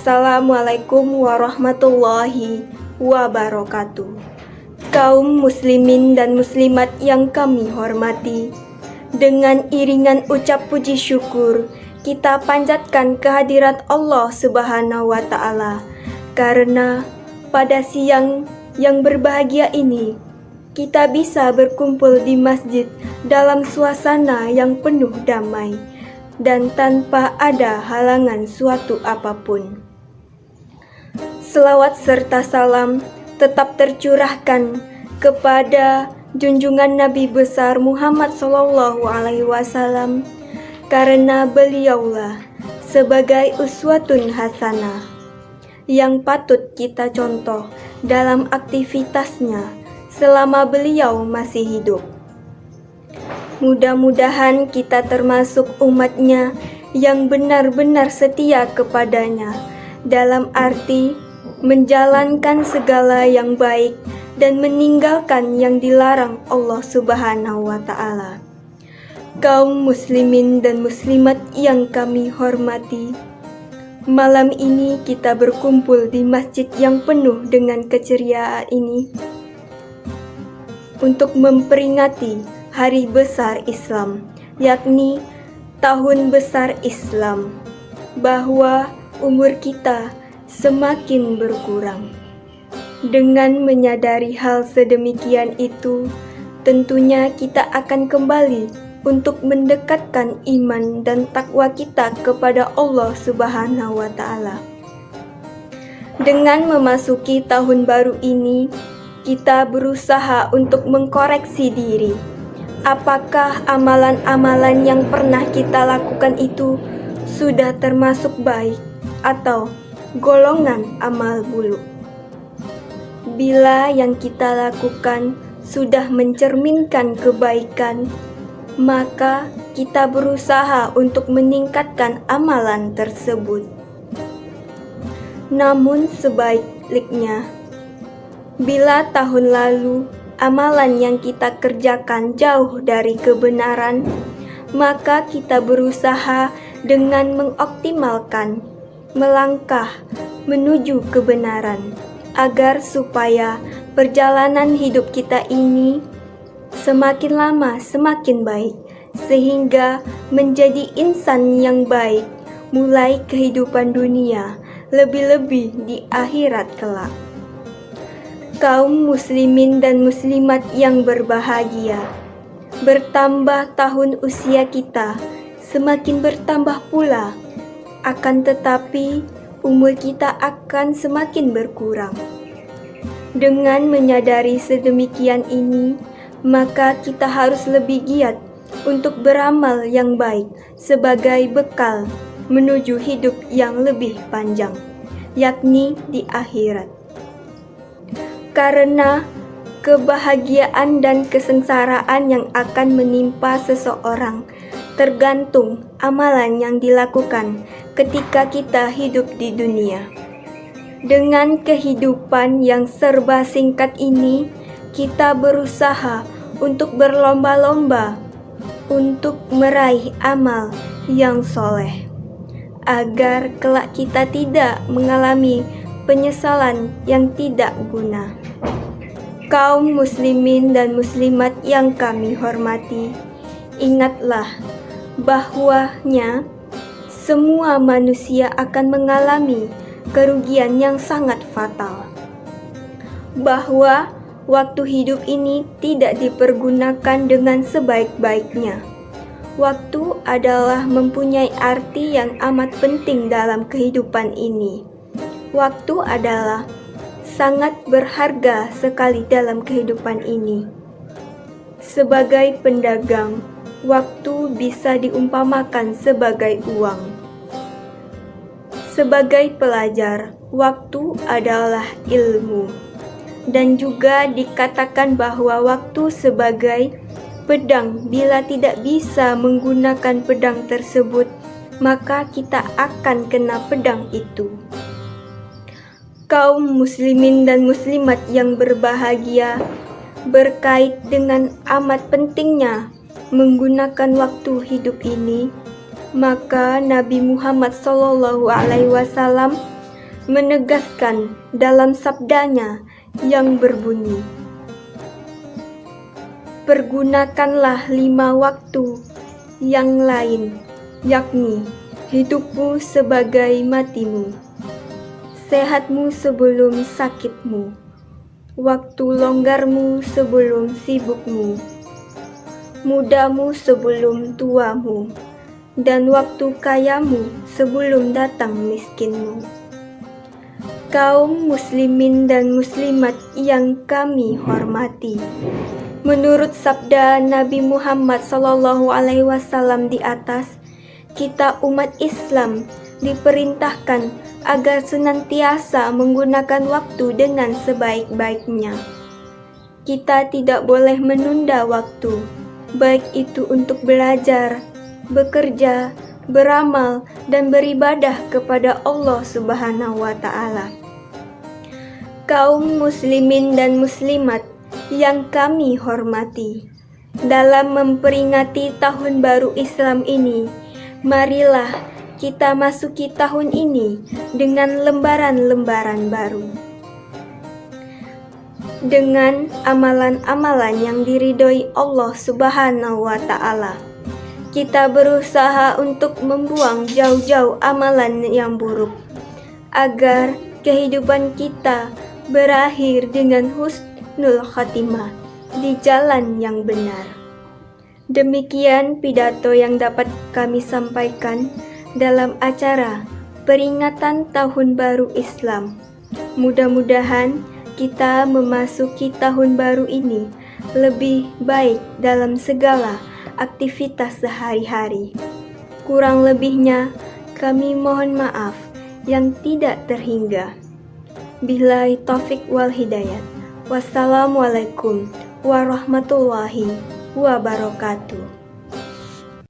Assalamualaikum warahmatullahi wabarakatuh. Kaum muslimin dan muslimat yang kami hormati, dengan iringan ucap puji syukur, kita panjatkan kehadirat Allah Subhanahu wa Ta'ala, karena pada siang yang berbahagia ini, kita bisa berkumpul di masjid dalam suasana yang penuh damai dan tanpa ada halangan suatu apapun. Selawat serta salam tetap tercurahkan kepada junjungan Nabi besar Muhammad SAW, karena beliaulah sebagai uswatun hasanah yang patut kita contoh dalam aktivitasnya selama beliau masih hidup. Mudah-mudahan kita termasuk umatnya yang benar-benar setia kepadanya, dalam arti menjalankan segala yang baik dan meninggalkan yang dilarang Allah Subhanahu wa Ta'ala. Kaum muslimin dan muslimat yang kami hormati, malam ini kita berkumpul di masjid yang penuh dengan keceriaan ini untuk memperingati Hari Besar Islam, yakni Tahun Besar Islam, bahwa umur kita semakin berkurang. Dengan menyadari hal sedemikian itu, tentunya kita akan kembali untuk mendekatkan iman dan takwa kita kepada Allah Subhanahu wa Ta'ala. Dengan memasuki tahun baru ini, kita berusaha untuk mengkoreksi diri. Apakah amalan-amalan yang pernah kita lakukan itu sudah termasuk baik atau golongan amal buruk? Bila yang kita lakukan sudah mencerminkan kebaikan, maka kita berusaha untuk meningkatkan amalan tersebut. Namun sebaliknya, bila tahun lalu amalan yang kita kerjakan jauh dari kebenaran, maka kita berusaha dengan mengoptimalkan, melangkah menuju kebenaran, agar supaya perjalanan hidup kita ini semakin lama semakin baik, sehingga menjadi insan yang baik, mulai kehidupan dunia, lebih-lebih di akhirat kelak. Kaum muslimin dan muslimat yang berbahagia, bertambah tahun usia kita, semakin bertambah pula, akan tetapi umur kita akan semakin berkurang. Dengan menyadari sedemikian ini, maka kita harus lebih giat untuk beramal yang baik sebagai bekal menuju hidup yang lebih panjang, yakni di akhirat. Karena kebahagiaan dan kesengsaraan yang akan menimpa seseorang tergantung amalan yang dilakukan ketika kita hidup di dunia. Dengan kehidupan yang serba singkat ini, kita berusaha untuk berlomba-lomba untuk meraih amal yang soleh, agar kelak kita tidak mengalami penyesalan yang tidak guna. Kaum muslimin dan muslimat yang kami hormati, ingatlah bahwanya semua manusia akan mengalami kerugian yang sangat fatal, bahwa waktu hidup ini tidak dipergunakan dengan sebaik-baiknya. Waktu adalah mempunyai arti yang amat penting dalam kehidupan ini. Waktu adalah sangat berharga sekali dalam kehidupan ini. Sebagai pedagang, waktu bisa diumpamakan sebagai uang. Sebagai pelajar, waktu adalah ilmu. Dan juga dikatakan bahwa waktu sebagai pedang, bila tidak bisa menggunakan pedang tersebut, maka kita akan kena pedang itu. Kaum muslimin dan muslimat yang berbahagia, berkait dengan amat pentingnya menggunakan waktu hidup ini, maka Nabi Muhammad SAW menegaskan dalam sabdanya yang berbunyi, "Pergunakanlah 5 waktu yang lain, yakni hidupmu sebagai matimu, sehatmu sebelum sakitmu, waktu longgarmu sebelum sibukmu, mudamu sebelum tuamu, dan waktu kayamu sebelum datang miskinmu." Kaum muslimin dan muslimat yang kami hormati, menurut sabda Nabi Muhammad SAW di atas, kita umat Islam diperintahkan agar senantiasa menggunakan waktu dengan sebaik-baiknya. Kita tidak boleh menunda waktu, baik itu untuk belajar, bekerja, beramal, dan beribadah kepada Allah Subhanahu wa Ta'ala. Kaum muslimin dan muslimat yang kami hormati, dalam memperingati tahun baru Islam ini, marilah kita masuki tahun ini dengan lembaran-lembaran baru, dengan amalan-amalan yang diridhoi Allah Subhanahu wa Ta'ala. Kita berusaha untuk membuang jauh-jauh amalan yang buruk, agar kehidupan kita berakhir dengan husnul khatimah di jalan yang benar. Demikian pidato yang dapat kami sampaikan dalam acara peringatan Tahun Baru Islam. Mudah-mudahan kita memasuki tahun baru ini lebih baik dalam segala aktivitas sehari-hari. Kurang lebihnya kami mohon maaf yang tidak terhingga. Billahi taufik wal hidayat. Wassalamualaikum warahmatullahi wabarakatuh.